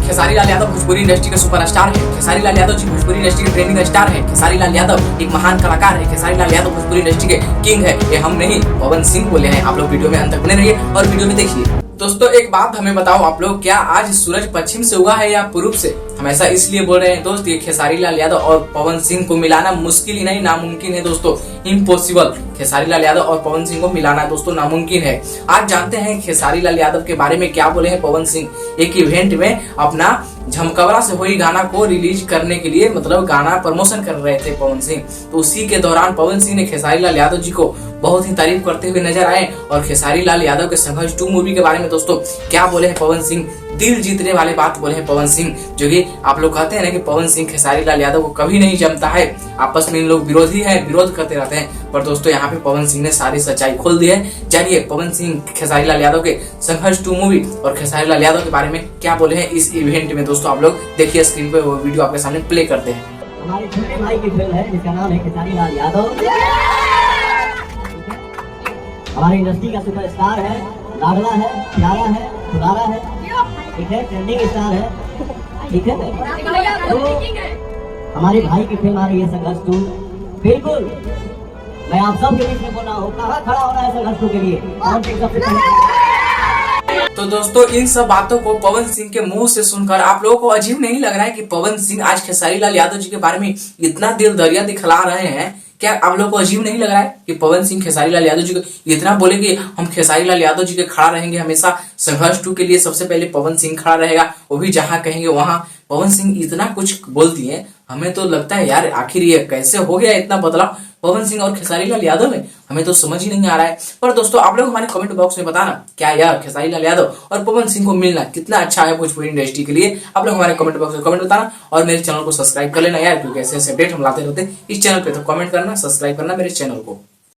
Khesari Lal Yadav Bhojpuri industry के superstar है। Khesari Lal Yadav ji Bhojpuri industry के ट्रेंडिंग स्टार है। खेसारी लाल यादव एक महान कलाकार है। खेसारी लाल यादव भोजपुरी इंडस्ट्री के किंग है। ये हम नहीं, पवन सिंह बोले हैं। आप लोग वीडियो में अंत तक बने रहिए और वीडियो में देखिए। दोस्तों एक बात हमें बताओ आप लोग, क्या आज सूरज पश्चिम से उगा है या पूर्व से? हम ऐसा इसलिए बोल रहे हैं दोस्त, ये खेसारी लाल यादव और पवन सिंह को मिलाना मुश्किल ही नहीं, नामुमकिन है दोस्तों, इम्पॉसिबल। खेसारी लाल यादव और पवन सिंह को मिलाना दोस्तों नामुमकिन है। आज जानते हैं खेसारी लाल यादव के बारे में क्या बोले हैं पवन सिंह। एक इवेंट में अपना झमकवरा से हुई गाना को रिलीज करने के लिए, मतलब गाना प्रमोशन कर रहे थे पवन सिंह, तो उसी के दौरान पवन सिंह ने खेसारी लाल यादव जी को बहुत ही तारीफ करते हुए नजर आए। और खेसारी लाल यादव के संघर्ष 2 मूवी के बारे में दोस्तों क्या बोले हैं पवन सिंह, दिल जीतने वाले बात बोले हैं पवन सिंह। जो कि आप लोग कहते हैं ना कि पवन सिंह खेसारी लाल यादव को कभी नहीं जमता है, आपस में इन लोग विरोधी है, विरोध करते रहते हैं, पर दोस्तों यहाँ पे पवन सिंह ने सारी सच्चाई खोल दी है। जानिए पवन सिंह खेसारी लाल यादव के संघर्ष 2 मूवी और खेसारी लाल यादव के बारे में क्या बोले हैं इस इवेंट में। दोस्तों आप लोग देखिए, स्क्रीन पे वो वीडियो आपके सामने प्ले करते हैं। हमारे छोटे भाई की फिल्म है जिसका नाम है खेसारी लाल यादव। हमारी इंडस्ट्री का सुपरस्टार है, लाडला है, प्यारा है, खुदारा है, ठीक है, ट्रेंडिंग स्टार है, ठीक है। तो हमारे भाई की फिल्म आ रही है संघर्ष 2। बिल्कुल मैं आप सब के बीच में बोल रहा हूँ, कहाँ खड़ा होना है संघर्ष 2 के लिए, कौन सी सबसे पहले। तो दोस्तों इन सब बातों को पवन सिंह के मुंह से सुनकर आप लोगों को अजीब नहीं लग रहा है कि पवन सिंह आज खेसारी लाल यादव जी के बारे में इतना दिल दरिया दिखला रहे हैं? क्या आप लोगों को अजीब नहीं लग रहा है कि पवन सिंह खेसारी लाल यादव जी को इतना बोले कि हम खेसारी लाल यादव जी के खड़ा रहेंगे हमेशा, संघर्ष 2 के लिए सबसे पहले पवन सिंह खड़ा रहेगा, वो भी जहां कहेंगे वहां। पवन सिंह इतना कुछ बोलती है, हमें तो लगता है यार आखिर ये कैसे हो गया इतना बदलाव पवन सिंह और खेसारी लाल यादव में, हमें तो समझ ही नहीं आ रहा है। पर दोस्तों आप लोग हमारे कमेंट बॉक्स में बताना, क्या यह खेसारी लाल यादव और पवन सिंह को मिलना कितना अच्छा है भोजपुरी इंडस्ट्री के लिए? आप लोग हमारे कमेंट बॉक्स में कमेंट बताना और मेरे चैनल को सब्सक्राइब कर लेना यार, क्योंकि ऐसे अपडेट हम लाते रहते हैं इस चैनल पे। तो कमेंट करना, सब्सक्राइब करना मेरे चैनल को।